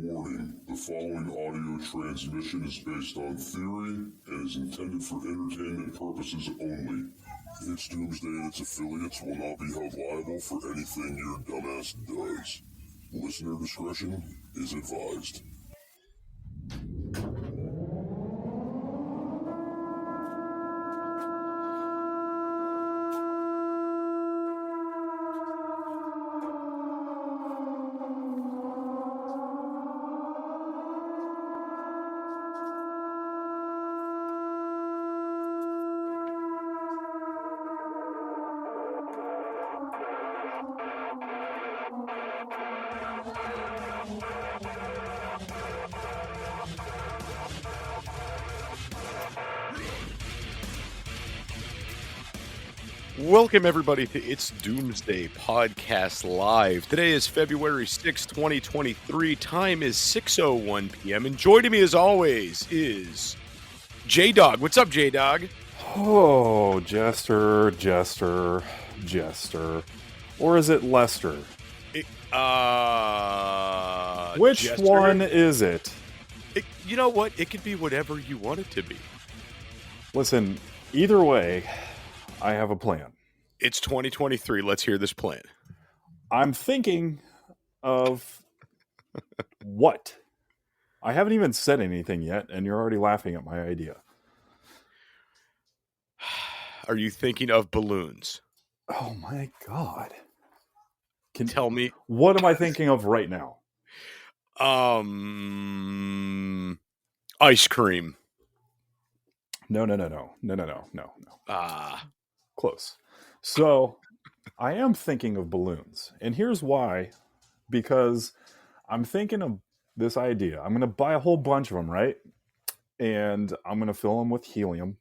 Warning, the following audio transmission is based on theory and is intended for entertainment purposes only. It's Doomsday and its affiliates will not be held liable for anything your dumbass does. Listener discretion is advised. Welcome, everybody, to It's Doomsday Podcast Live. Today is February 6, 2023. Time is 6:01 p.m. And joining me, as always, is J-Dog. What's up, J-Dog? Oh, Jester. Or is it Lester? Which Jester? one is it? You know what? It could be whatever you want it to be. Listen, either way, I have a plan. It's 2023. Let's hear this plan. I'm thinking of what? I haven't even said anything yet, and you're already laughing at my idea. Are you thinking of balloons? Oh my God. Tell me. What am I thinking of right now? Ice cream. No. Close. So, I am thinking of balloons. And here's why. Because I'm thinking of this idea. I'm going to buy a whole bunch of them, right? And I'm going to fill them with helium.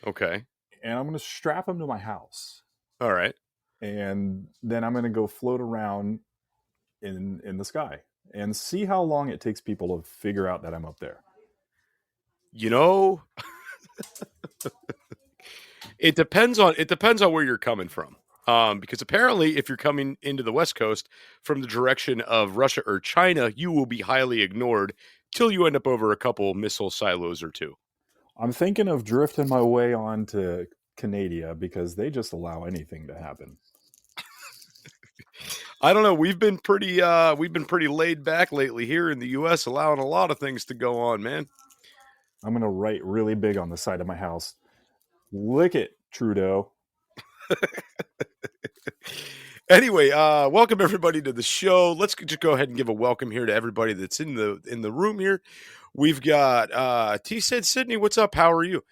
Okay. And I'm going to strap them to my house. All right. And then I'm going to go float around in the sky and see how long it takes people to figure out that I'm up there. You know... It depends on where you're coming from. Because apparently if you're coming into the West Coast from the direction of Russia or China, you will be highly ignored till you end up over a couple missile silos or two. I'm thinking of drifting my way on to Canada because they just allow anything to happen. I don't know. We've been pretty laid back lately here in the US, allowing a lot of things to go on, man. I'm going to write really big on the side of my house. Lick it, Trudeau. Anyway, welcome everybody to the show. Let's just go ahead and give a welcome here to everybody that's in the room here. We've got T said Sydney, what's up? How are you?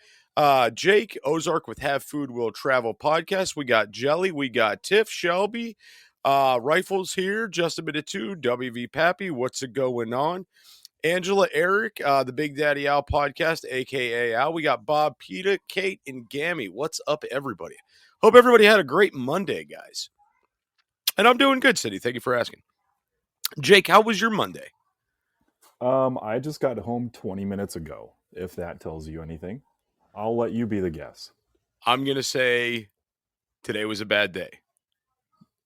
Jake Ozark with Have Food Will Travel podcast. We got Jelly, we got Tiff, Shelby, Rifles here, just a minute too. WV Pappy, what's it going on? Angela, Eric, the Big Daddy Al podcast, a.k.a. Al. We got Bob, Peta, Kate, and Gammy. What's up, everybody? Hope everybody had a great Monday, guys. And I'm doing good, City. Thank you for asking. Jake, how was your Monday? I just got home 20 minutes ago, if that tells you anything. I'll let you be the guess. I'm going to say today was a bad day.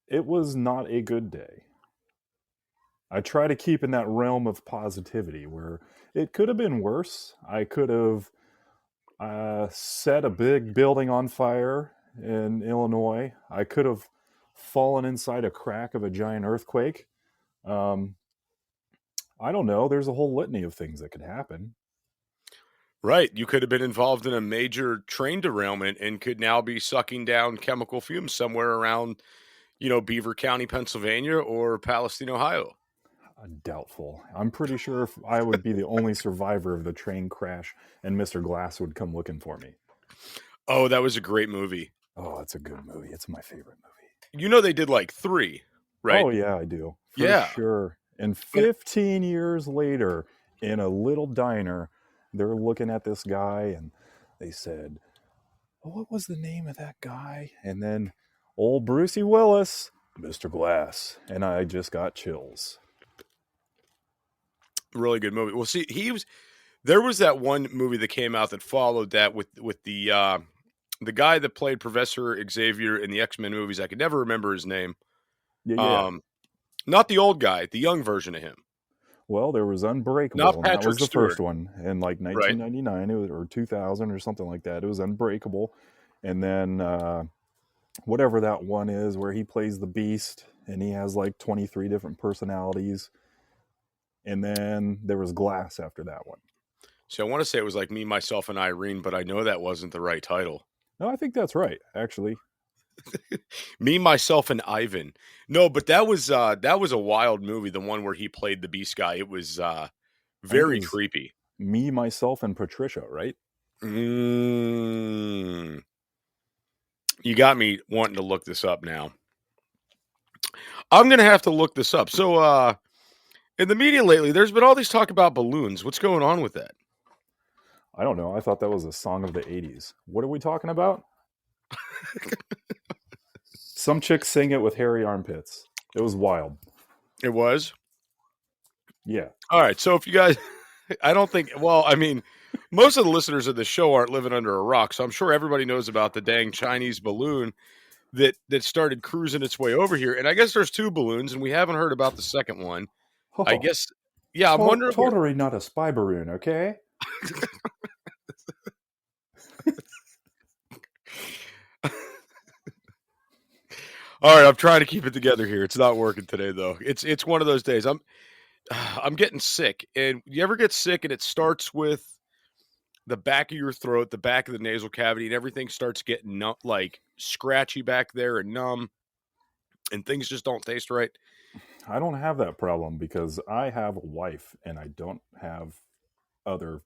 It was not a good day. I try to keep in that realm of positivity where it could have been worse. I could have set a big building on fire in Illinois. I could have fallen inside a crack of a giant earthquake. I don't know. There's a whole litany of things that could happen. Right. You could have been involved in a major train derailment and could now be sucking down chemical fumes somewhere around, Beaver County, Pennsylvania, or Palestine, Ohio. Doubtful. I'm pretty sure if I would be the only survivor of the train crash and Mr. Glass would come looking for me. Oh, that was a great movie. Oh, it's a good movie. It's my favorite movie. You know they did like 3, right? Oh, yeah, I do. For sure. And 15 years later, in a little diner, they're looking at this guy and they said, oh, what was the name of that guy? And then old Brucey Willis, Mr. Glass. And I just got chills. Really good movie. Well, see, there was that one movie that came out that followed that with the guy that played Professor Xavier in the X-Men movies. I could never remember his name. Yeah. Not the old guy, the young version of him. Well, there was Unbreakable, Not and that was Patrick the Stewart, first one in like right? 1999 or 2000 or something like that. It was Unbreakable, and then whatever that one is where he plays the Beast and he has like 23 different personalities. And then there was Glass after that one. So I want to say it was like Me, Myself, and Irene, but I know that wasn't the right title. No, I think that's right, actually. Me, Myself, and Ivan. No, but that was a wild movie. The one where he played the Beast guy. It was I think it very was creepy. Me, Myself, and Patricia, right? You got me wanting to look this up now. I'm gonna have to look this up. So, in the media lately, there's been all this talk about balloons. What's going on with that? I don't know. I thought that was a song of the 80s. What are we talking about? Some chicks sing it with hairy armpits. It was wild. It was. Yeah. All right. So if you guys, I don't think. Well, I mean, most of the listeners of the show aren't living under a rock, so I'm sure everybody knows about the dang Chinese balloon that started cruising its way over here. And I guess there's two balloons, and we haven't heard about the second one. Oh, I guess. Yeah, I'm wondering. Totally not a spy balloon, okay? All right, I'm trying to keep it together here. It's not working today, though. It's one of those days. I'm getting sick, and you ever get sick, and it starts with the back of your throat, the back of the nasal cavity, and everything starts getting numb, like scratchy back there and numb, and things just don't taste right. I don't have that problem because I have a wife and I don't have other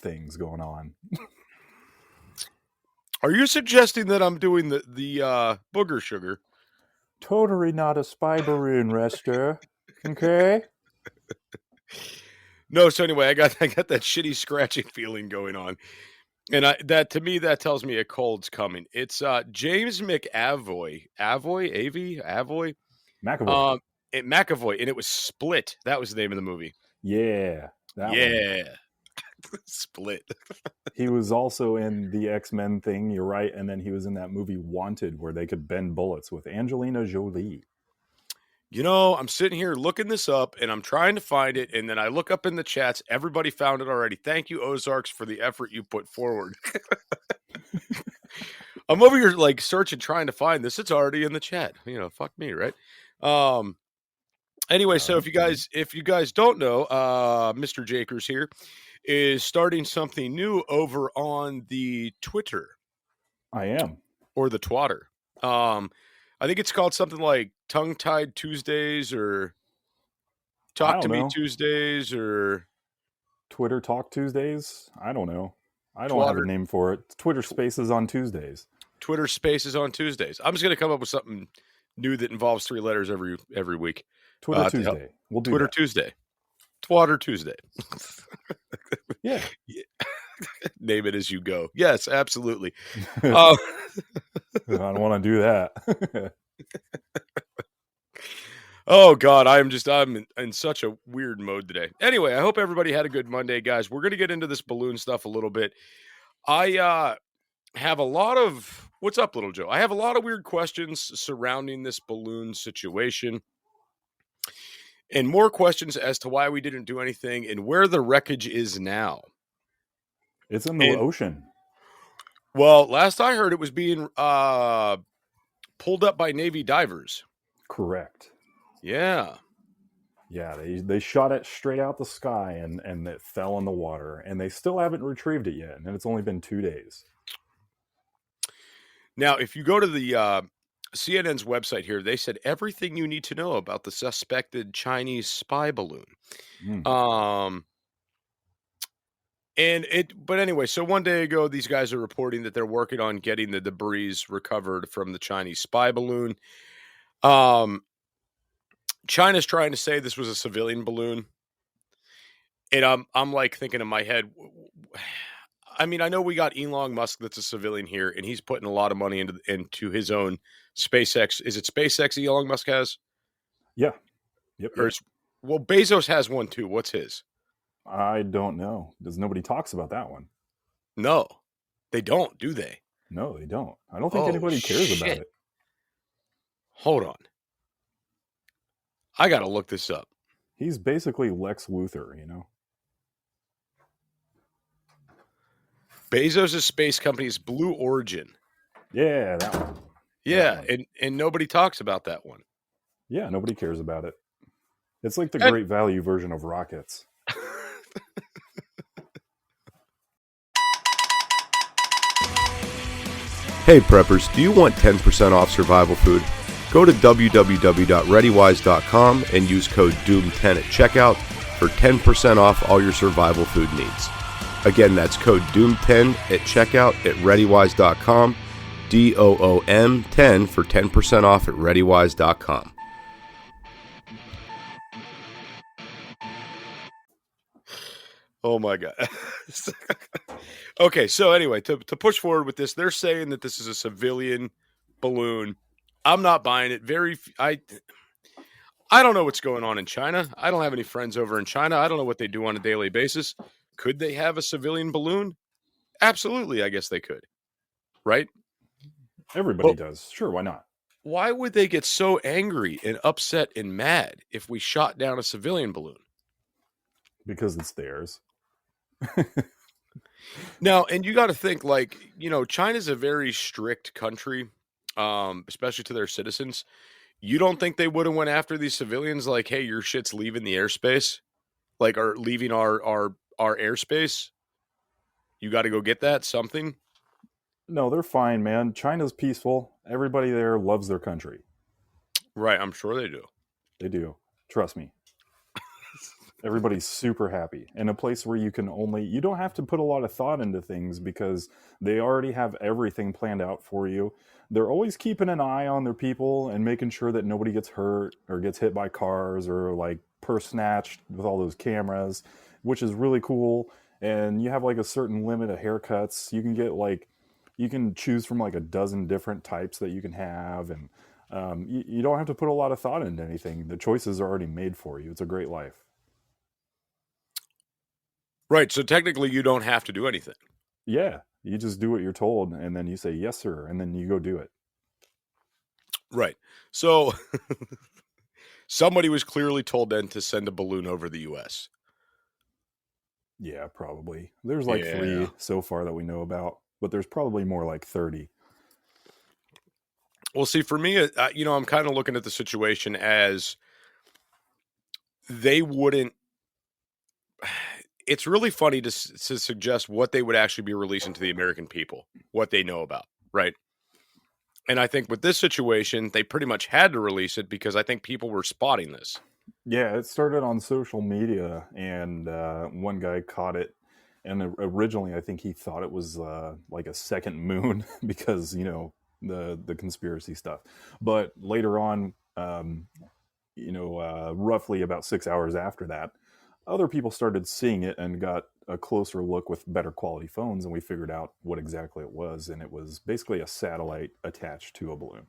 things going on. Are you suggesting that I'm doing the booger sugar? Totally not a spy balloon, Rester. Okay. No. So anyway, I got that shitty scratching feeling going on, and that tells me a cold's coming. It's James McAvoy, Avoy, McAvoy. McAvoy, and it was Split. That was the name of the movie. Yeah. That one. Split. He was also in the X-Men thing, you're right, and then he was in that movie Wanted where they could bend bullets with Angelina Jolie. You know, I'm sitting here looking this up, and I'm trying to find it, and then I look up in the chats. Everybody found it already. Thank you, Ozarks, for the effort you put forward. I'm over here like searching, trying to find this. It's already in the chat. You know, fuck me, right? Anyway, so if you guys don't know, Mr. Jakers here is starting something new over on the Twitter. I am. Or the Twatter. I think it's called something like Tongue Tied Tuesdays or Talk to Me Tuesdays or Twitter Talk Tuesdays. I don't know. I don't have a name for it. Twitter Spaces on Tuesdays. Twitter Spaces on Tuesdays. I'm just going to come up with something new that involves 3 letters every week. Twitter Tuesday. We'll do Twitter that. Tuesday. Twatter Tuesday. Yeah. Name it as you go. Yes, absolutely. I don't want to do that. Oh God, I'm in such a weird mode today. Anyway, I hope everybody had a good Monday, guys. We're going to get into this balloon stuff a little bit. I have a lot of what's up, Little Joe? I have a lot of weird questions surrounding this balloon situation. And more questions as to why we didn't do anything and where the wreckage is now. It's in the ocean. Well, last I heard, it was being pulled up by Navy divers. Correct. Yeah. Yeah, they shot it straight out the sky and it fell in the water. And they still haven't retrieved it yet. And it's only been 2 days. Now, if you go to the CNN's website here, they said everything you need to know about the suspected Chinese spy balloon. But anyway, so one day ago, these guys are reporting that they're working on getting the debris recovered from the Chinese spy balloon. China's trying to say this was a civilian balloon. And I'm like thinking in my head, I mean, I know we got Elon Musk that's a civilian here, and he's putting a lot of money into his own SpaceX. Is it SpaceX Elon Musk has? Yeah. Yep. Well, Bezos has one too. What's his? I don't know. Because nobody talks about that one. No, they don't, do they? No, they don't. I don't think anybody cares about it. Hold on. I got to look this up. He's basically Lex Luthor, you know? Bezos' space company is Blue Origin. Yeah, that one. Yeah, That one. and nobody talks about that one. Yeah, nobody cares about it. It's like the And- great value version of rockets. Hey preppers, do you want 10% off survival food? Go to www.readywise.com and use code DOOM10 at checkout for 10% off all your survival food needs. Again, that's code DOOM10 at checkout at readywise.com, DOOM10 for 10% off at readywise.com. Oh my God. Okay, so anyway, to push forward with this, they're saying that this is a civilian balloon. I'm not buying it. I don't know what's going on in China. I don't have any friends over in China. I don't know what they do on a daily basis. Could they have a civilian balloon? Absolutely, I guess they could. Right? Everybody does. Sure, why not? Why would they get so angry and upset and mad if we shot down a civilian balloon? Because it's theirs. Now, and you got to think, like, China's a very strict country, especially to their citizens. You don't think they would have went after these civilians like, hey, your shit's leaving the airspace, like, or leaving our airspace? You got to go get that something. No, they're fine, man. China's peaceful. Everybody there loves their country. Right, I'm sure they do. They do. Trust me. Everybody's super happy. In a place where you don't have to put a lot of thought into things because they already have everything planned out for you. They're always keeping an eye on their people and making sure that nobody gets hurt or gets hit by cars or like purse snatched with all those cameras, which is really cool. And you have like a certain limit of haircuts. You can choose from like a dozen different types that you can have. And you don't have to put a lot of thought into anything. The choices are already made for you. It's a great life. Right, so technically you don't have to do anything. Yeah, you just do what you're told, and then you say, yes, sir, and then you go do it. Right. So somebody was clearly told then to send a balloon over the U.S. Yeah, probably. There's like 3 so far that we know about, but there's probably more like 30. Well, see, for me, I'm kind of looking at the situation as they wouldn't. It's really funny to suggest what they would actually be releasing to the American people, what they know about, right? And I think with this situation, they pretty much had to release it because I think people were spotting this. Yeah, it started on social media, and one guy caught it. And originally, I think he thought it was like a second moon because, the conspiracy stuff. But later on, roughly about 6 hours after that, other people started seeing it and got a closer look with better quality phones, and we figured out what exactly it was, and it was basically a satellite attached to a balloon.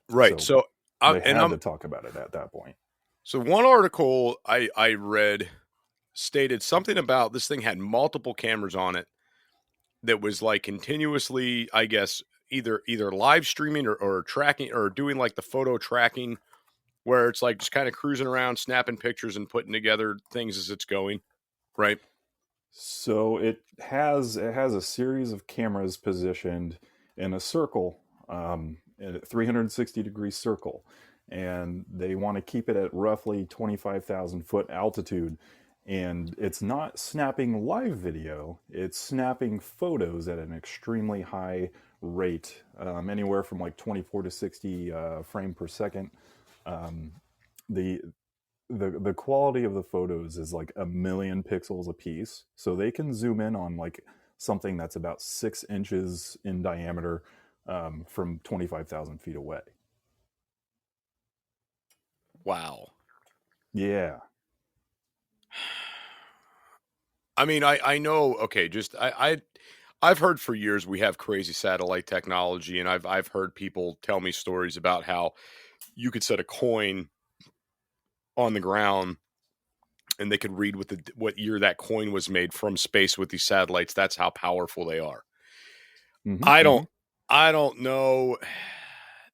Right. So they had to talk about it at that point. So one article I read stated something about this thing had multiple cameras on it that was like continuously, I guess, either live streaming or tracking or doing like the photo tracking, where it's like just kind of cruising around, snapping pictures and putting together things as it's going, right? So it has a series of cameras positioned in a circle, in a 360-degree circle, and they want to keep it at roughly 25,000 foot altitude. And it's not snapping live video; it's snapping photos at an extremely high rate, anywhere from like 24 to 60 frame per second. The quality of the photos is like 1 million pixels a piece, so they can zoom in on like something that's about 6 inches in diameter from 25,000 feet away. Wow. Yeah. I mean, I know. Okay, I've heard for years we have crazy satellite technology, and I've heard people tell me stories about how you could set a coin on the ground and they could read what year that coin was made from space with these satellites. That's how powerful they are. Mm-hmm. I don't know.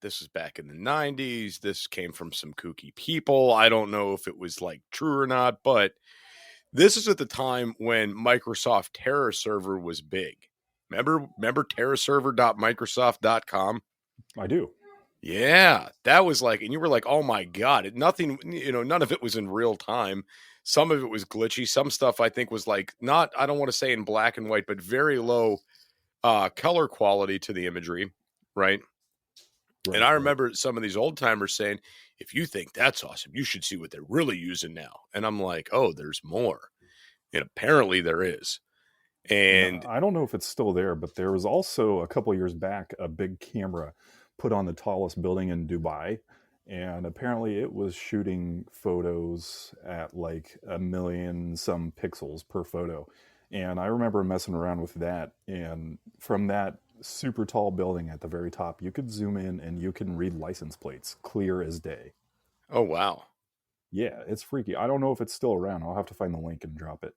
this was back in the 90s. This came from some kooky people. I don't know if it was like true or not, but this is at the time when Microsoft Terra Server was big. Remember terraserver.microsoft.com? I do. Yeah, that was like, and you were like, oh my God, nothing, none of it was in real time. Some of it was glitchy. Some stuff I think was like not, I don't want to say in black and white, but very low color quality to the imagery, right? And I remember some of these old timers saying, if you think that's awesome, you should see what they're really using now. And I'm like, oh, there's more. And apparently there is. And I don't know if it's still there, but there was also a couple of years back a big camera put on the tallest building in Dubai. And apparently it was shooting photos at like 1,000,000 some pixels per photo. And I remember messing around with that. And from that super tall building at the very top, you could zoom in and you can read license plates clear as day. oh, wow. Yeah, it's freaky. I don't know if it's still around. I'll have to find the link and drop it.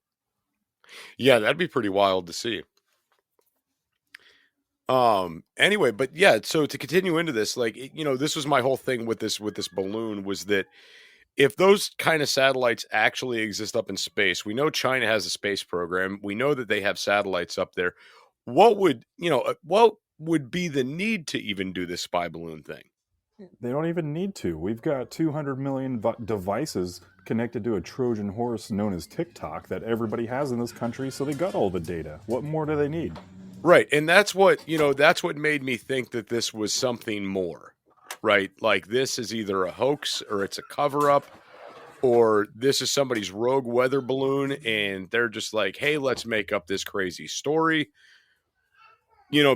Yeah, that'd be pretty wild to see. Anyway, but yeah, so to continue into this, like, this was my whole thing with this balloon was that if those kind of satellites actually exist up in space, we know China has a space program. We know that they have satellites up there. What would be the need to even do this spy balloon thing? They don't even need to. We've got 200 million devices connected to a Trojan horse known as TikTok that everybody has in this country, so they got all the data. What more do they need? Right. And that's what made me think that this was something more, right? Like this is either a hoax or it's a cover up, or this is somebody's rogue weather balloon and they're just like, hey, let's make up this crazy story.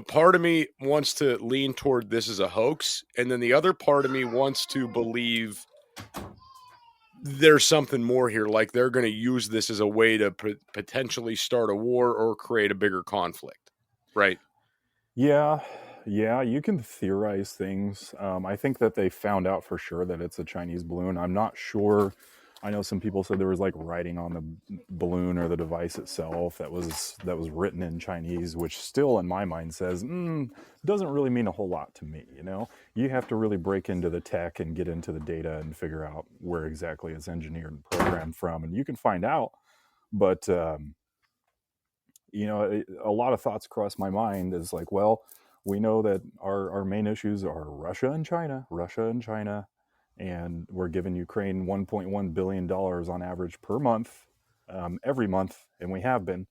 Part of me wants to lean toward this is a hoax. And then the other part of me wants to believe there's something more here. Like they're going to use this as a way to potentially start a war or create a bigger conflict. Right. Yeah, you can theorize things. I think that they found out for sure that it's a Chinese balloon. I'm not sure. I know some people said there was like writing on the balloon or the device itself that was written in Chinese, which still in my mind says doesn't really mean a whole lot to me. You have to really break into the tech and get into the data and figure out where exactly it's engineered and programmed from, and you can find out. But a lot of thoughts cross my mind is like, well, we know that our main issues are Russia and China, and we're giving Ukraine $1.1 billion on average per month, every month, and we have been.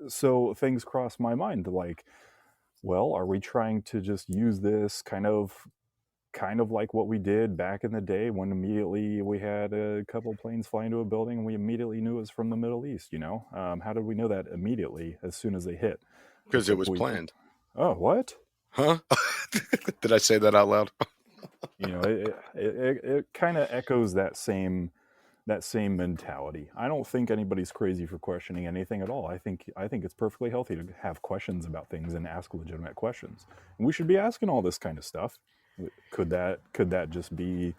So things cross my mind like, well, are we trying to just use this kind of like what we did back in the day when immediately we had a couple of planes fly into a building and we immediately knew it was from the Middle East, How did we know that immediately as soon as they hit? Because it was planned. Oh, what? Huh? Did I say that out loud? It kind of echoes that same mentality. I don't think anybody's crazy for questioning anything at all. I think it's perfectly healthy to have questions about things and ask legitimate questions. And we should be asking all this kind of stuff. Could that just be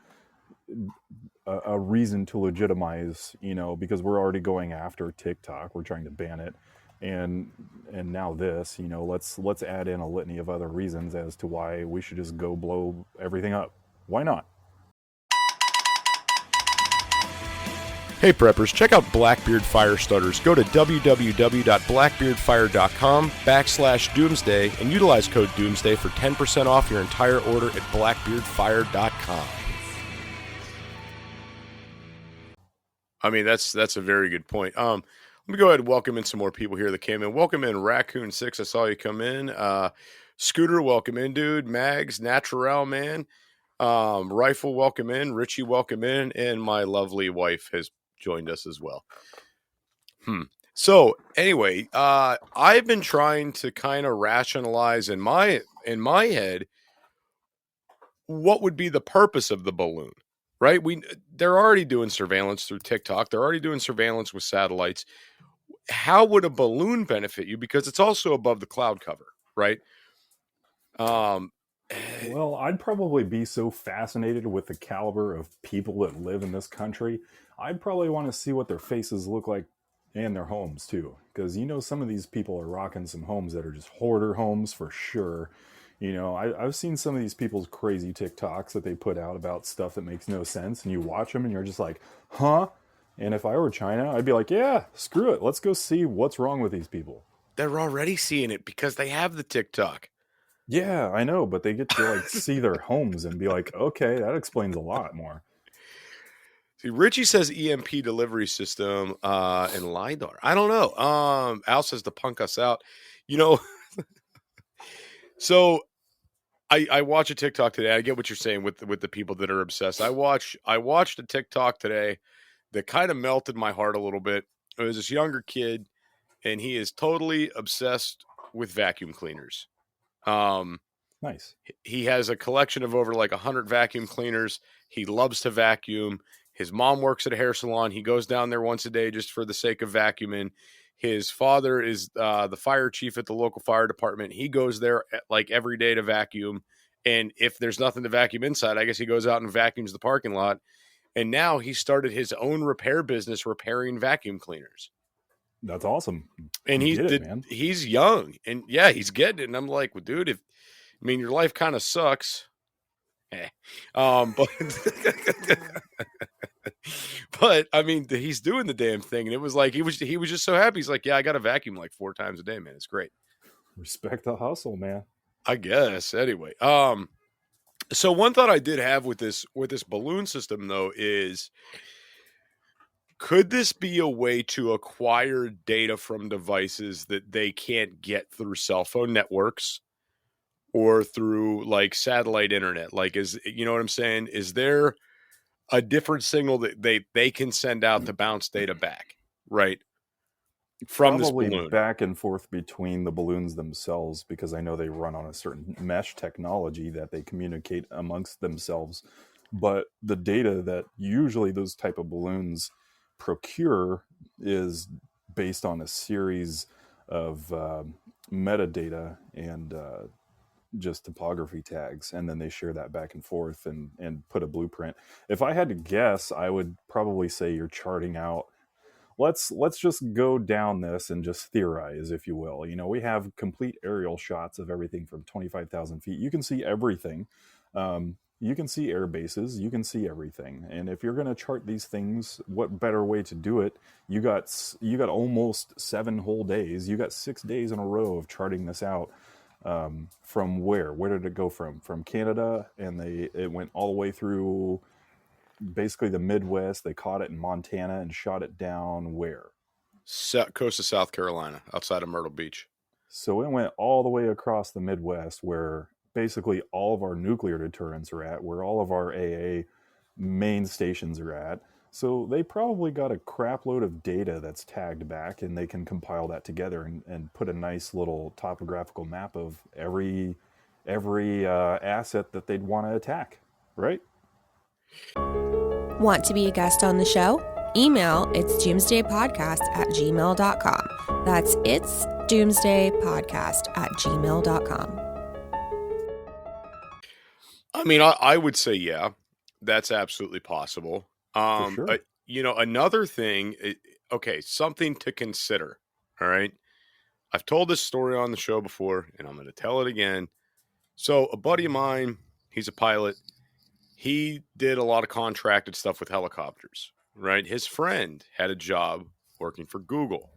a reason to legitimize, because we're already going after TikTok, we're trying to ban it, and now this, let's add in a litany of other reasons as to why we should just go blow everything up. Why not? Hey preppers, check out Blackbeard Fire Starters. Go to www.blackbeardfire.com/doomsday and utilize code doomsday for 10% off your entire order at blackbeardfire.com. I mean, that's a very good point. Let me go ahead and welcome in some more people here that came in. Welcome in Raccoon6. I saw you come in. Scooter, welcome in, dude. Mags, Natural, man. Rifle, welcome in. Richie, welcome in. And my lovely wife has joined us as well. So anyway, I've been trying to kind of rationalize in my head what would be the purpose of the balloon, right? They're already doing surveillance through TikTok. They're already doing surveillance with satellites. How would a balloon benefit you? Because it's also above the cloud cover, right? Well, I'd probably be so fascinated with the caliber of people that live in this country. I'd probably want to see what their faces look like And their homes too, because some of these people are rocking some homes that are just hoarder homes for sure. I've seen some of these people's crazy TikToks that they put out about stuff that makes no sense, and you watch them and you're just like, huh? And if I were China, I'd be like, yeah, screw it, let's go see what's wrong with these people. They're already seeing it because they have the TikTok. Yeah, I know, but they get to like see their homes and be like, okay, that explains a lot more. See, Richie says EMP delivery system and LiDAR. I don't know. Al says to punk us out. So I watch a TikTok today. I get what you're saying with the people that are obsessed. I watched a TikTok today that kind of melted my heart a little bit. It was this younger kid, and he is totally obsessed with vacuum cleaners. Nice. He has a collection of over like 100 vacuum cleaners. He loves to vacuum. His mom works at a hair salon. He goes down there once a day just for the sake of vacuuming. His father is the fire chief at the local fire department. He goes there like every day to vacuum. And if there's nothing to vacuum inside, I guess he goes out and vacuums the parking lot. And now he started his own repair business repairing vacuum cleaners. That's awesome. And he's young. And yeah, he's getting it. And I'm like, well, dude, your life kind of sucks. But but I mean, he's doing the damn thing, and it was like he was just so happy. He's like, yeah, I got to vacuum like 4 times a day, man. It's great. Respect the hustle, man. I guess. Anyway, so one thought I did have with this balloon system though is, could this be a way to acquire data from devices that they can't get through cell phone networks or through like satellite internet? Like, you know what I'm saying? Is there a different signal that they can send out to bounce data back, right? From Probably this balloon. Back and forth between the balloons themselves, because I know they run on a certain mesh technology that they communicate amongst themselves. But the data that usually those type of balloons procure is based on a series of metadata and just topography tags, and then they share that back and forth and put a blueprint. If I had to guess, I would probably say you're charting out, let's just go down this and just theorize, if you will. We have complete aerial shots of everything from 25,000 feet. You can see everything. You can see air bases, you can see everything. And if you're going to chart these things, what better way to do it? You got almost 7 whole days. You got 6 days in a row of charting this out. From where did it go from Canada, and it went all the way through basically the Midwest. They caught it in Montana and shot it down where? Coast of South Carolina, outside of Myrtle Beach. So it went all the way across the Midwest, where basically all of our nuclear deterrents are at, where all of our AA main stations are at. So they probably got a crap load of data that's tagged back, and they can compile that together and put a nice little topographical map of every asset that they'd want to attack, right? Want to be a guest on the show? Email itsdoomsdaypodcast@gmail.com. That's itsdoomsdaypodcast@gmail.com. I mean, I would say, yeah, that's absolutely possible. For sure. Another thing, something to consider. All right. I've told this story on the show before, and I'm going to tell it again. So a buddy of mine, he's a pilot. He did a lot of contracted stuff with helicopters, right? His friend had a job working for Google.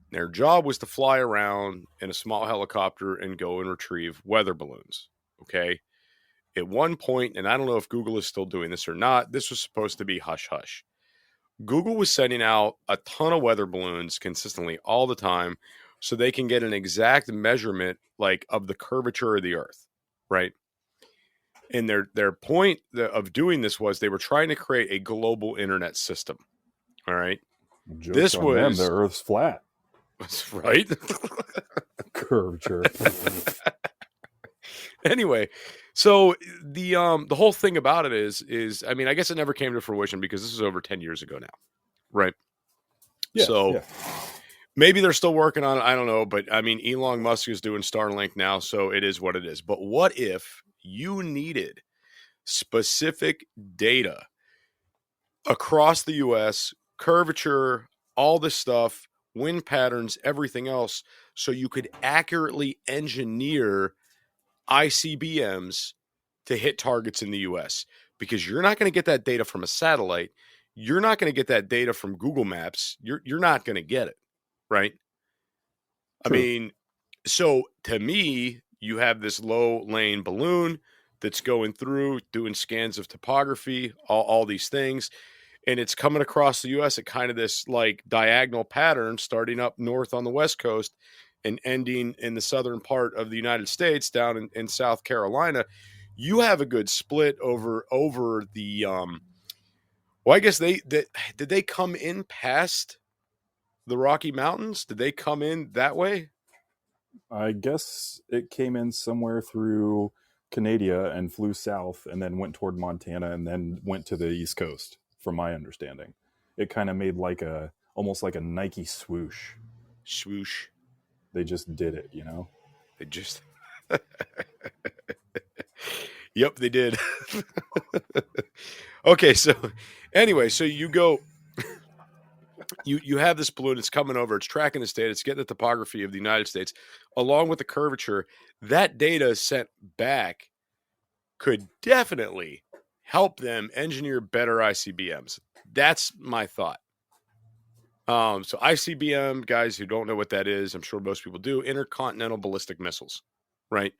Their job was to fly around in a small helicopter and go and retrieve weather balloons. Okay. At one point, and I don't know if Google is still doing this or not, this was supposed to be hush-hush. Google was sending out a ton of weather balloons consistently all the time so they can get an exact measurement like of the curvature of the earth, right? And their point of doing this was they were trying to create a global internet system, all right? Joke's this on was them, the Earth's flat. Right? Curvature. Anyway, so the whole thing about it is I mean, I guess it never came to fruition because this is over 10 years ago now, right? Yeah, so yeah. Maybe they're still working on it. I don't know, but I mean, Elon Musk is doing Starlink now, so it is what it is. But what if you needed specific data across the U.S., curvature all this stuff, wind patterns, everything else, so you could accurately engineer ICBMs to hit targets in the US, because you're not going to get that data from a satellite. You're not going to get that data from Google Maps. You're not going to get it, right? True. I mean, so to me, you have this low lane balloon that's going through, doing scans of topography, all these things, and it's coming across the US at kind of this like diagonal pattern, starting up north on the West Coast and ending in the southern part of the United States down in South Carolina. You have a good split over the well, I guess did they come in past the Rocky Mountains? Did they come in that way? I guess it came in somewhere through Canada and flew south and then went toward Montana and then went to the East Coast, from my understanding. It kind of made almost like a Nike swoosh. Swoosh. They just did it, you know? They just Yep, they did. Okay, so anyway, so you go you have this balloon, it's coming over, it's tracking the state, it's getting the topography of the United States along with the curvature. That data sent back could definitely help them engineer better ICBMs. That's my thought. So ICBM, guys who don't know what that is, I'm sure most people do, intercontinental ballistic missiles, right?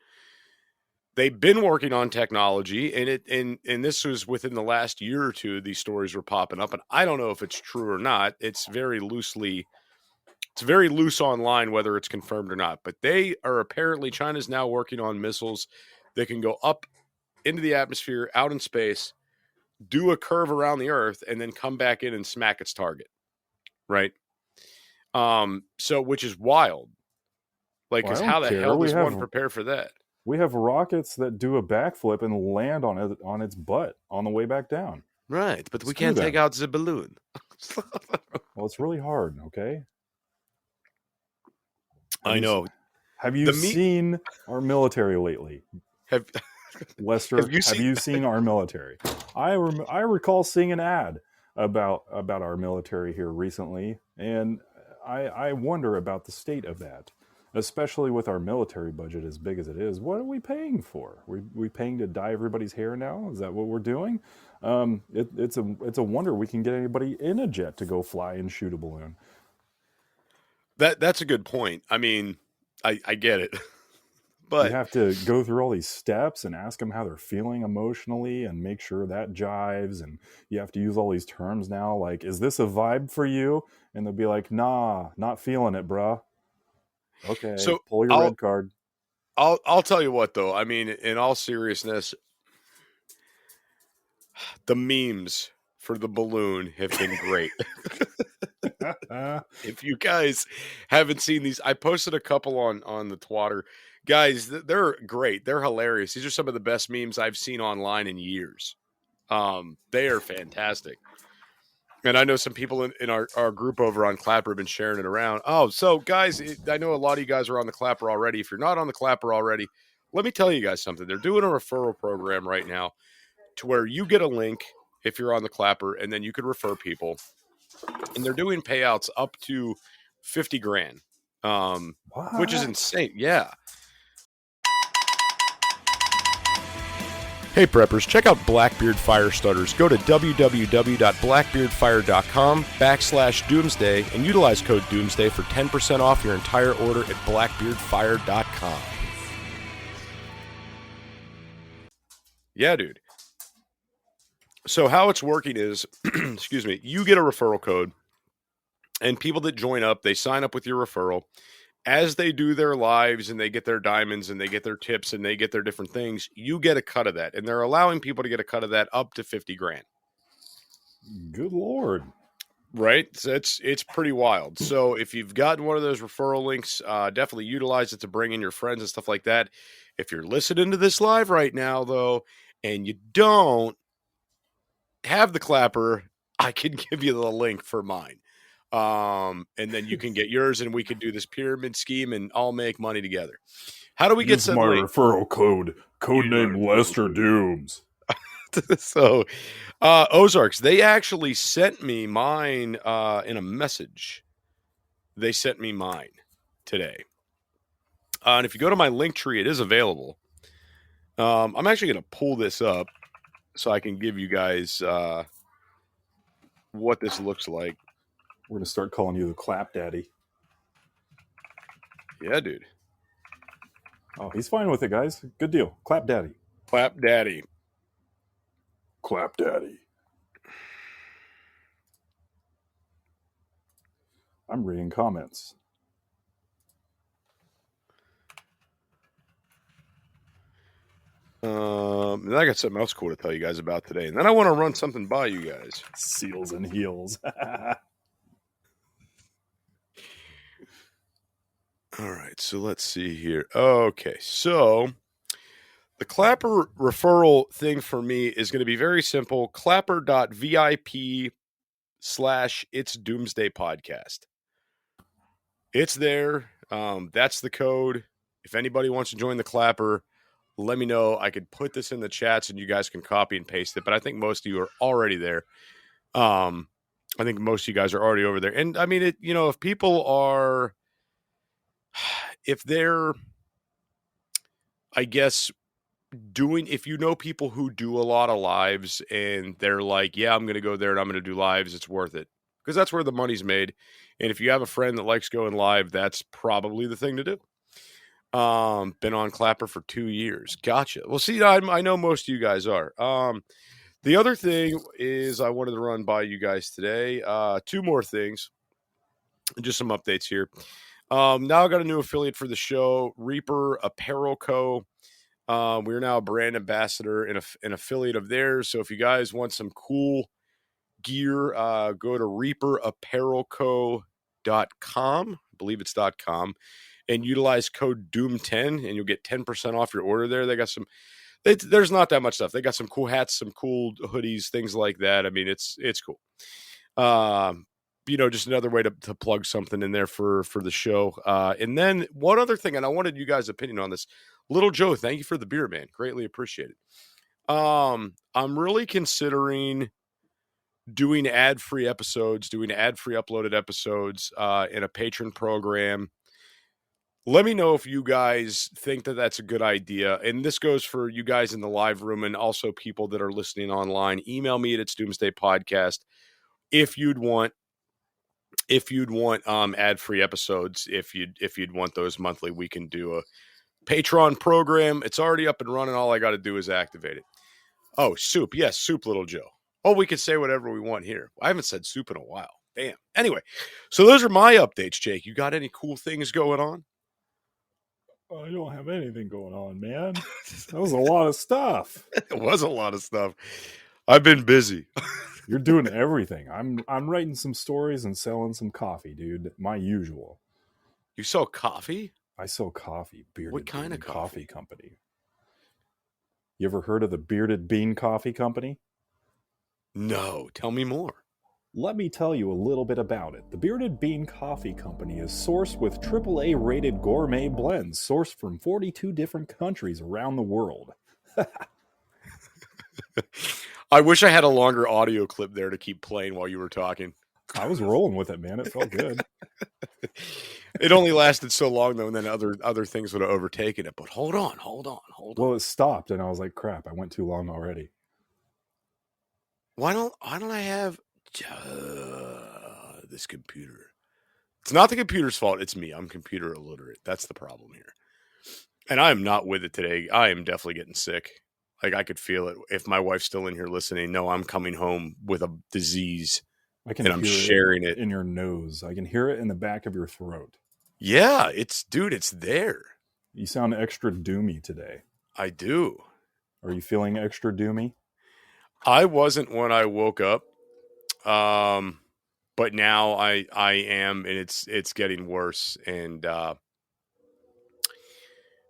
They've been working on technology, and this was within the last year or two. These stories were popping up, and I don't know if it's true or not. It's very loose online, whether it's confirmed or not. But they are apparently, China's now working on missiles that can go up into the atmosphere, out in space, do a curve around the Earth, and then come back in and smack its target, right? So which is wild. Like, because how the hell does one prepare for that? We have rockets that do a backflip and land on its butt on the way back down. Right, but we can't take out the balloon. Well, it's really hard, okay? I know. Have you seen our military lately? Lester, have you seen our military? I recall seeing an ad about our military here recently, and I wonder about the state of that. Especially with our military budget as big as it is, what are we paying for? We paying to dye everybody's hair now? Is that what we're doing? It's a wonder we can get anybody in a jet to go fly and shoot a balloon. That's a good point. I mean, I get it, but you have to go through all these steps and ask them how they're feeling emotionally and make sure that jives. And you have to use all these terms now, like, "Is this a vibe for you?" And they'll be like, "Nah, not feeling it, bruh." Okay, so pull your red card. I'll tell you what, though. I mean, in all seriousness, the memes for the balloon have been great. If you guys haven't seen these, I posted a couple on the Twitter. Guys, they're great. They're hilarious. These are some of the best memes I've seen online in years. They are fantastic. And I know some people in our group over on Clapper have been sharing it around. Oh, so guys, I know a lot of you guys are on the Clapper already. If you're not on the Clapper already, let me tell you guys something. They're doing a referral program right now to where you get a link if you're on the Clapper, and then you could refer people. And they're doing payouts up to $50,000, which is insane. Yeah. Hey preppers, check out Blackbeard Fire Starters. Go to www.blackbeardfire.com/doomsday and utilize code doomsday for 10% off your entire order at blackbeardfire.com. Yeah, dude. So how it's working is, excuse me, you get a referral code, and people that join up, they sign up with your referral. As they do their lives and they get their diamonds and they get their tips and they get their different things, you get a cut of that. And they're allowing people to get a cut of that up to $50,000. Good Lord. Right? So it's pretty wild. So if you've gotten one of those referral links, definitely utilize it to bring in your friends and stuff like that. If you're listening to this live right now, though, and you don't have the Clapper, I can give you the link for mine. And then you can get yours, and we can do this pyramid scheme and all make money together. How do we get some my referral code? Codename Lester Dooms. So, Ozarks, they actually sent me mine in a message. They sent me mine today. And if you go to my link tree, it is available. I'm actually going to pull this up so I can give you guys what this looks like. We're going to start calling you the Clap Daddy. Yeah, dude. Oh, he's fine with it, guys. Good deal. Clap Daddy. Clap Daddy. Clap Daddy. I'm reading comments. And I got something else cool to tell you guys about today. And then I want to run something by you guys. Seals and heels. All right, so let's see here. Okay, so the Clapper referral thing for me is going to be very simple. Clapper.vip/It's Doomsday Podcast. It's there. That's the code. If anybody wants to join the Clapper, let me know. I could put this in the chats and you guys can copy and paste it. But I think most of you are already there. I think most of you guys are already over there. And I mean, if people are, if they're, I guess, if you know people who do a lot of lives and they're like, yeah, I'm going to go there and I'm going to do lives, it's worth it. Because that's where the money's made. And if you have a friend that likes going live, that's probably the thing to do. Been on Clapper for 2 years. Gotcha. Well, see, I know most of you guys are. The other thing is I wanted to run by you guys today. 2 more things. Just some updates here. Now I got a new affiliate for the show, Reaper Apparel Co. We're now a brand ambassador and an affiliate of theirs. So if you guys want some cool gear, go to reaperapparelco.com. I believe it's .com. And utilize code DOOM10 and you'll get 10% off your order there. They got some, there's not that much stuff. They got some cool hats, some cool hoodies, things like that. I mean, it's cool. Just another way to plug something in there for the show. And then one other thing, and I wanted you guys' opinion on this. Little Joe, thank you for the beer, man. Greatly appreciate it. I'm really considering doing ad-free uploaded episodes in a patron program. Let me know if you guys think that that's a good idea. And this goes for you guys in the live room and also people that are listening online. Email me at It's Doomsday Podcast if you'd want ad-free episodes. If you'd want those monthly, we can do a Patreon program. It's already up and running. All I got to do is activate it. Oh, soup. Yes, soup, Little Joe. Oh, we can say whatever we want here. I haven't said soup in a while. Damn. Anyway, so those are my updates, Jake. You got any cool things going on? I don't have anything going on, man. That was a lot of stuff. It was a lot of stuff. I've been busy. You're doing everything. I'm writing some stories and selling some coffee, dude. My usual. You sell coffee? I sell coffee. Bearded What kind Bean of coffee? Company. You ever heard of the Bearded Bean Coffee Company? No. Tell me more. Let me tell you a little bit about it. The Bearded Bean Coffee Company is sourced with AAA rated gourmet blends sourced from 42 different countries around the world. I wish I had a longer audio clip there to keep playing while you were talking. I was rolling with it, man. It felt good. It only lasted so long, though, and then other things would have overtaken it. But hold on. Well, it stopped, and I was like, crap, I went too long already. Why don't I have this computer? It's not the computer's fault. It's me. I'm computer illiterate. That's the problem here. And I am not with it today. I am definitely getting sick. Like, I could feel it. If my wife's still in here listening, no, I'm coming home with a disease. And I'm sharing it in your nose. I can hear it in the back of your throat. Yeah, it's there. You sound extra doomy today. I do. Are you feeling extra doomy? I wasn't when I woke up. But now I am, and it's getting worse, and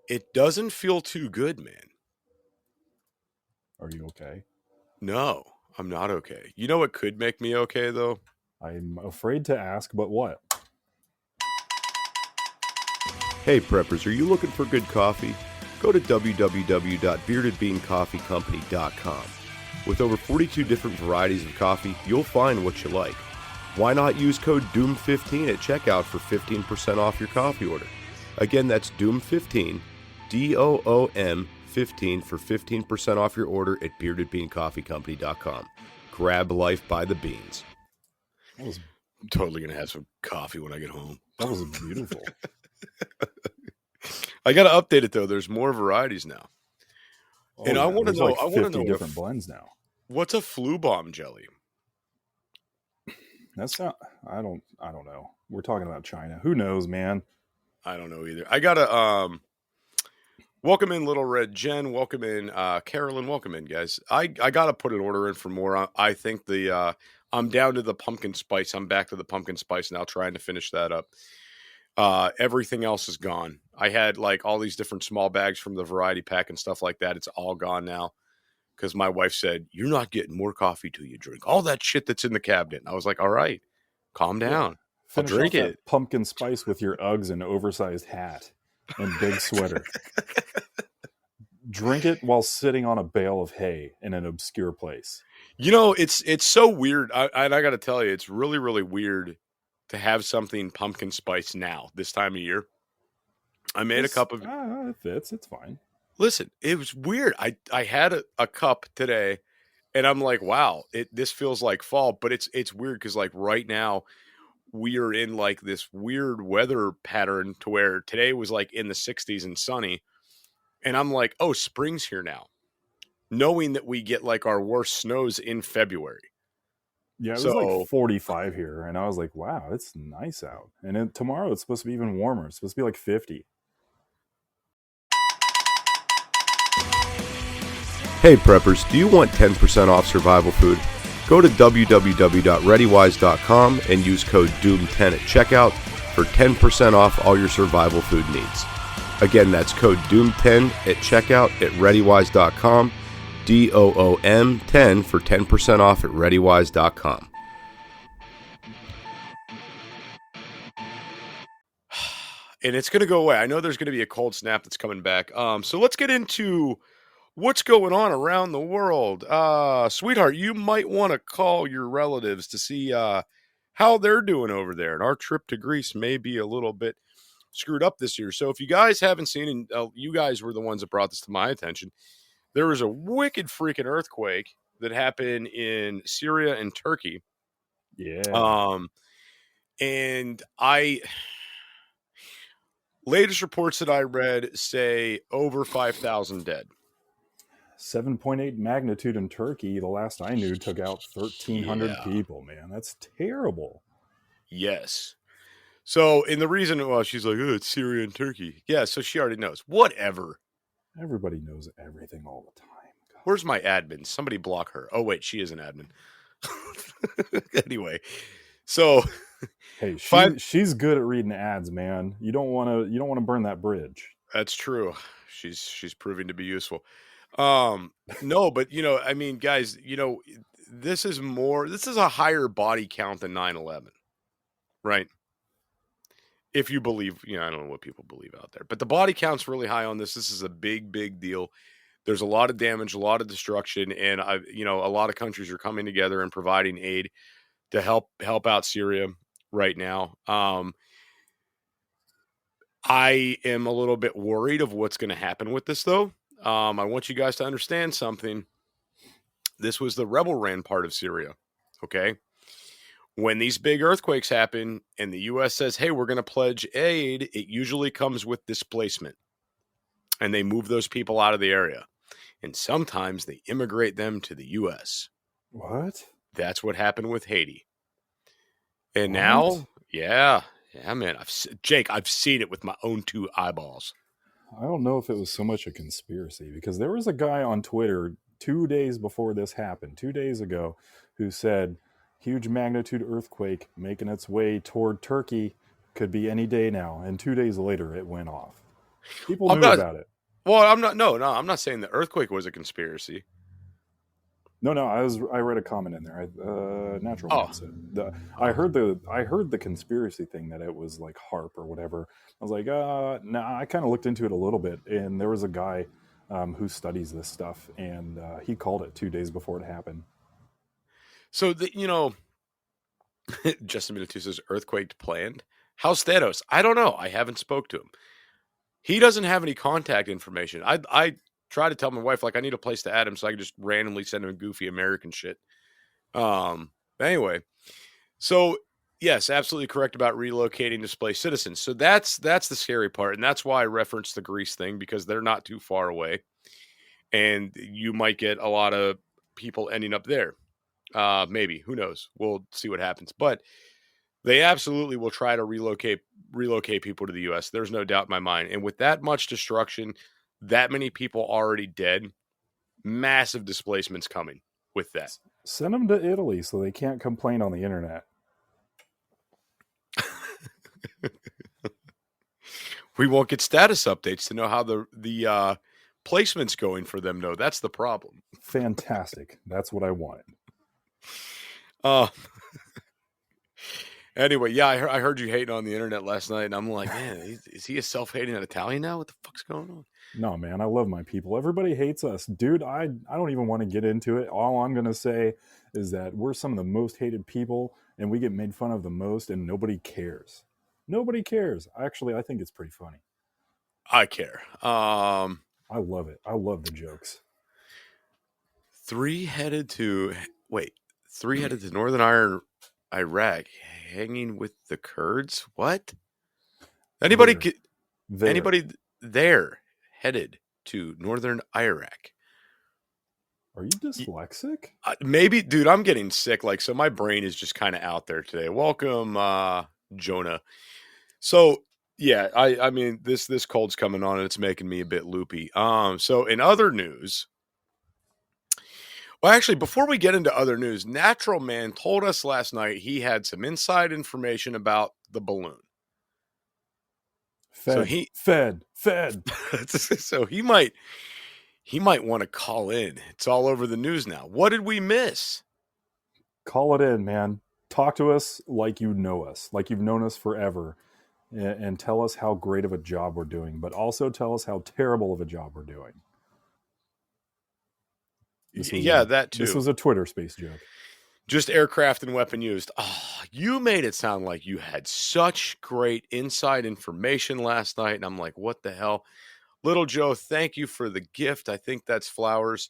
it doesn't feel too good, man. Are you okay? No, I'm not okay. You know what could make me okay, though? I'm afraid to ask, but what? Hey preppers, are you looking for good coffee? Go to www.beardedbeancoffeecompany.com. With over 42 different varieties of coffee, you'll find what you like. Why not use code DOOM15 at checkout for 15% off your coffee order? Again, that's DOOM15, DOOM 15 for 15% off your order at beardedbeancoffeecompany.com. Grab life by the beans. That was I'm totally going to have some coffee when I get home. that was beautiful. I got to update it, though. There's more varieties now. Oh, And I wanna there's know- like I wanna 50 know different if- blends now. What's a flu bomb jelly? That's not. I don't know. We're talking about China. Who knows, man? I don't know either. I got to welcome in Little Red Jen. Welcome in Carolyn. Welcome in, guys. I got to put an order in for more. I think I'm down to the pumpkin spice. I'm back to the pumpkin spice now, trying to finish that up. Everything else is gone. I had like all these different small bags from the variety pack and stuff like that. It's all gone now because my wife said, "You're not getting more coffee till you drink all that shit that's in the cabinet." And I was like, "All right, calm down. Finish I'll drink off that it." pumpkin spice with your Uggs and oversized hat and big sweater. Drink it while sitting on a bale of hay in an obscure place. You know, it's so weird. I got to tell you, it's really, really weird to have something pumpkin spice now, this time of year. I made a cup of... It fits. It's fine. Listen, it was weird. I had a cup today, and I'm like, wow, this feels like fall. But it's weird because, like, right now, we are in, like, this weird weather pattern to where today was, like, in the 60s and sunny. And I'm like, oh, spring's here now. Knowing that we get, like, our worst snows in February. Yeah, it was So- like 45 here, and I was like, wow, it's nice out. And then tomorrow it's supposed to be even warmer. It's supposed to be like 50. Hey preppers, do you want 10% off survival food? Go to www.readywise.com and use code DOOM10 at checkout for 10% off all your survival food needs. Again, that's code DOOM10 at checkout at readywise.com, DOOM10 for 10% off at readywise.com. And it's going to go away. I know there's going to be a cold snap that's coming back. So let's get into what's going on around the world. Sweetheart, you might want to call your relatives to see how they're doing over there. And our trip to Greece may be a little bit screwed up this year. So if you guys haven't seen, and you guys were the ones that brought this to my attention, there was a wicked freaking earthquake that happened in Syria and Turkey. Yeah. And latest reports that I read say over 5,000 dead. 7.8 magnitude in Turkey, the last I knew, took out 1,300 Yeah. people, man. That's terrible. Yes. So, and the reason, well, she's like, oh, it's Syria and Turkey. Yeah, so she already knows. Whatever. Everybody knows everything all the time. God. Where's my admin? Somebody block her. Oh, wait, she is an admin. Anyway, so Hey, Five- she's good at reading ads, man. You don't want to burn that bridge. that's true. She's proving to be useful. No, but I mean, guys, this is a higher body count than 9/11, right? If you believe, I don't know what people believe out there, but the body count's really high on this. This is a big, big deal. There's a lot of damage, a lot of destruction, and a lot of countries are coming together and providing aid to help out Syria right now. I am a little bit worried of what's going to happen with this, though. I want you guys to understand something. This was the rebel ran part of Syria, okay? When these big earthquakes happen and the U.S. says, hey, we're going to pledge aid, it usually comes with displacement. And they move those people out of the area. And sometimes they immigrate them to the U.S. What? That's what happened with Haiti. And What? now, yeah, man. Jake, I've seen it with my own two eyeballs. I don't know if it was so much a conspiracy, because there was a guy on Twitter 2 days before this happened, 2 days ago, who said, huge magnitude earthquake making its way toward Turkey, could be any day now. And 2 days later, it went off. People knew about it. Well, I'm not saying the earthquake was a conspiracy. No, I read a comment in there. Natural. Oh. Man said. I heard the conspiracy thing, that it was like HARP or whatever. I was like, no. I kind of looked into it a little bit, and there was a guy who studies this stuff, and he called it 2 days before it happened. So, Justin Minute 2 says earthquake planned. How's Thanos? I don't know. I haven't spoke to him. He doesn't have any contact information. I try to tell my wife, like, I need a place to add him so I can just randomly send him goofy American shit. Anyway, so yes, absolutely correct about relocating displaced citizens. So that's the scary part, and that's why I referenced the Greece thing, because they're not too far away, and you might get a lot of people ending up there. Maybe, who knows? We'll see what happens, but they absolutely will try to relocate people to the U.S. There's no doubt in my mind. And with that much destruction, that many people already dead, massive displacements coming with that. Send them to Italy so they can't complain on the internet. We won't get status updates to know how the placement's going for them. No, that's the problem. Fantastic. That's what I wanted. Anyway, yeah, I heard you hating on the internet last night, and I'm like, man, is he a self-hating Italian now? What the fuck's going on? No, man, I love my people. Everybody hates us. Dude, I don't even want to get into it. All I'm going to say is that we're some of the most hated people, and we get made fun of the most, and nobody cares. Nobody cares. Actually, I think it's pretty funny. I care. I love it. I love the jokes. Three-headed to Northern Iraq, hanging with the Kurds? What? Anybody there headed to Northern Iraq? Are you dyslexic? Maybe, dude, I'm getting sick. Like, so my brain is just kind of out there today. Welcome, Jonah. So, yeah, I mean, this cold's coming on and it's making me a bit loopy. So in other news, well, actually, before we get into other news, Natural Man told us last night he had some inside information about the balloon. Fed. So he might want to call in. It's all over the news now. What did we miss? Call it in, man. Talk to us like you know us, like you've known us forever, and tell us how great of a job we're doing, but also tell us how terrible of a job we're doing. That too. This was a Twitter space joke. Just aircraft and weapon used. Oh, you made it sound like you had such great inside information last night. And I'm like, what the hell? Little Joe, thank you for the gift. I think that's flowers.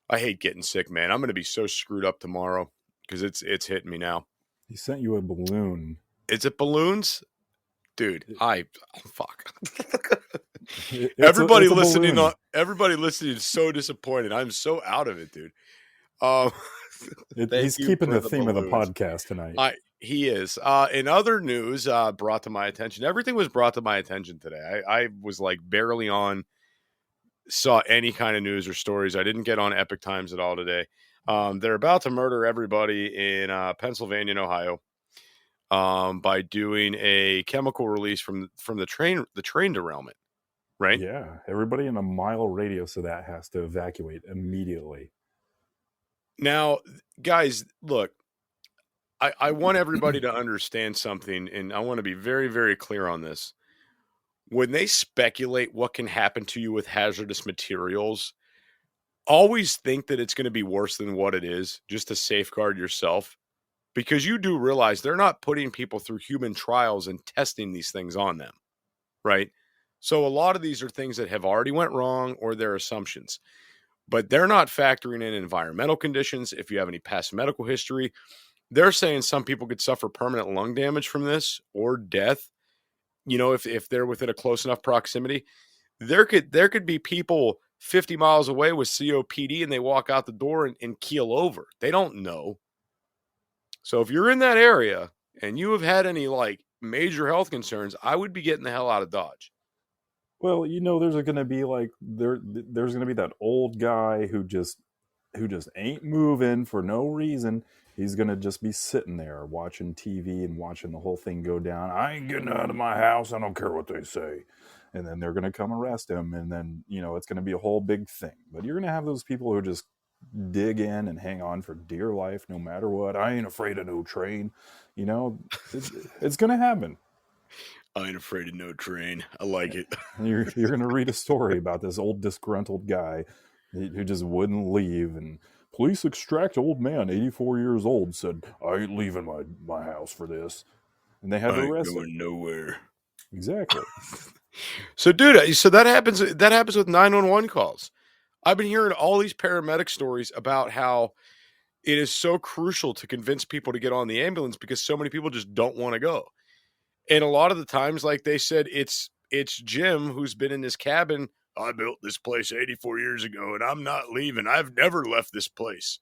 I hate getting sick, man. I'm going to be so screwed up tomorrow because it's hitting me now. He sent you a balloon. Is it balloons? Dude, fuck. Everybody listening is so disappointed. I'm so out of it, dude. He's keeping the theme of the podcast tonight. He is. In other news, brought to my attention. Everything was brought to my attention today. I was like barely saw any kind of news or stories. I didn't get on Epic Times at all today. They're about to murder everybody in Pennsylvania and Ohio by doing a chemical release from the train derailment. Right? Yeah. Everybody in a mile radius of that has to evacuate immediately. Now, guys, look, I want everybody to understand something, and I want to be very, very clear on this. When they speculate what can happen to you with hazardous materials, always think that it's going to be worse than what it is, just to safeguard yourself, because you do realize they're not putting people through human trials and testing these things on them, right? So a lot of these are things that have already went wrong or they're assumptions. But they're not factoring in environmental conditions. If you have any past medical history, they're saying some people could suffer permanent lung damage from this or death. You know, if they're within a close enough proximity, there could be people 50 miles away with COPD and they walk out the door and keel over. They don't know. So if you're in that area and you have had any like major health concerns, I would be getting the hell out of Dodge. Well, you know, there's going to be like there's going to be that old guy who just ain't moving for no reason. He's going to just be sitting there watching TV and watching the whole thing go down. I ain't getting out of my house. I don't care what they say. And then they're going to come arrest him. And then, you know, it's going to be a whole big thing. But you're going to have those people who just dig in and hang on for dear life no matter what. I ain't afraid of no train. You know, it's going to happen. I ain't afraid of no train. I like it. And you're going to read a story about this old disgruntled guy who just wouldn't leave. And police extract old man, 84 years old, said, I ain't leaving my house for this. And they had to arrest him. Going nowhere. Exactly. So, dude, so that happens with 911 calls. I've been hearing all these paramedic stories about how it is so crucial to convince people to get on the ambulance because so many people just don't want to go. And a lot of the times, like they said, it's Jim who's been in this cabin. I built this place 84 years ago, and I'm not leaving. I've never left this place.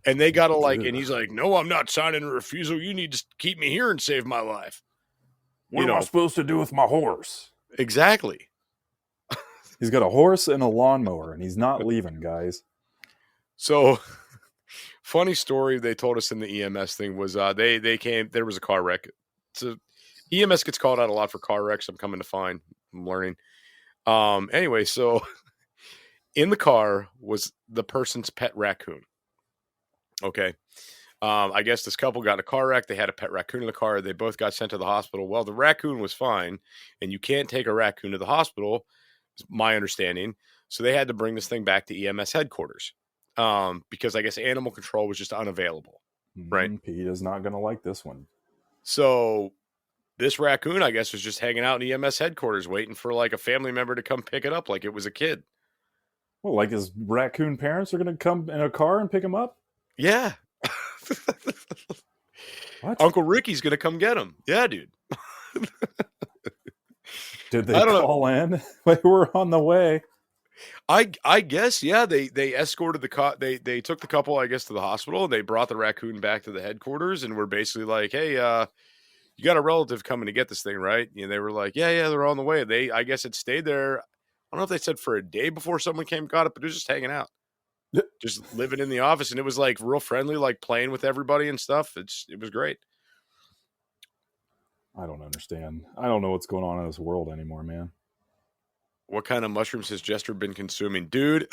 And they got to and he's like, no, I'm not signing a refusal. You need to keep me here and save my life. What am I supposed to do with my horse? Exactly. He's got a horse and a lawnmower, and he's not leaving, guys. So, funny story they told us in the EMS thing was they came, there was a car wreck. So EMS gets called out a lot for car wrecks. I'm learning. Anyway, so in the car was the person's pet raccoon. Okay. I guess this couple got in a car wreck. They had a pet raccoon in the car. They both got sent to the hospital. Well, the raccoon was fine, and you can't take a raccoon to the hospital, is my understanding. So they had to bring this thing back to EMS headquarters because I guess animal control was just unavailable. Right. Pete is not going to like this one. So this raccoon, I guess, was just hanging out in EMS headquarters waiting for like a family member to come pick it up like it was a kid. Well, like his raccoon parents are going to come in a car and pick him up? Yeah. What? Uncle Ricky's going to come get him. Yeah, dude. Did they call in? They were on the way. I guess, yeah, they escorted they took the couple, I guess, to the hospital, and they brought the raccoon back to the headquarters, and were basically like, hey, you got a relative coming to get this thing, right? And they were like, yeah, they're on the way. I guess it stayed there. I don't know if they said for a day before someone came and got it, but it was just hanging out. Just living in the office, and it was like real friendly, like playing with everybody and stuff. It was great. I don't understand. I don't know what's going on in this world anymore, man. What kind of mushrooms has Jester been consuming? Dude,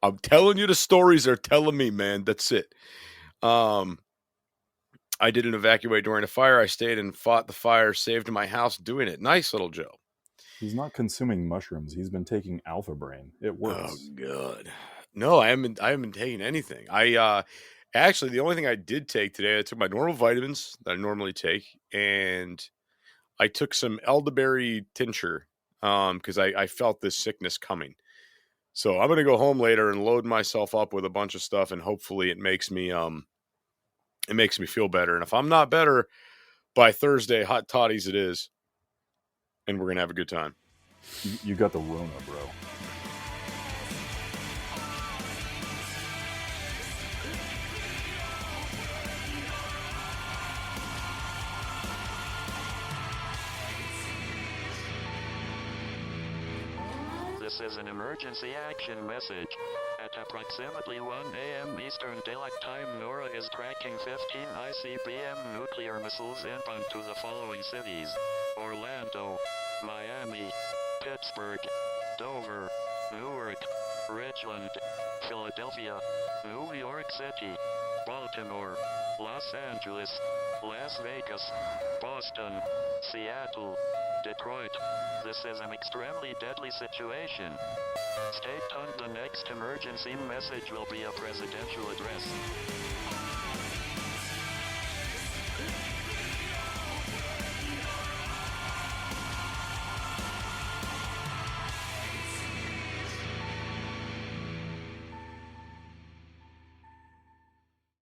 I'm telling you the stories they're telling me, man. That's it. I didn't evacuate during a fire. I stayed and fought the fire, saved my house doing it. Nice, little Joe. He's not consuming mushrooms. He's been taking Alpha Brain. It works. Oh, God. No, I haven't been taking anything. Actually, the only thing I did take today, I took my normal vitamins that I normally take, and I took some elderberry tincture because I felt this sickness coming. So I'm going to go home later and load myself up with a bunch of stuff, and hopefully it makes me feel better. And if I'm not better by Thursday, hot toddies it is, and we're going to have a good time. You got the Rona, bro. This is an emergency action message. At approximately 1 a.m. Eastern Daylight Time, NORAD is tracking 15 ICBM nuclear missiles inbound to the following cities: Orlando, Miami, Pittsburgh, Dover, Newark, Richland, Philadelphia, New York City, Baltimore, Los Angeles, Las Vegas, Boston, Seattle, Detroit. This is an extremely deadly situation. Stay tuned. The next emergency message will be a presidential address.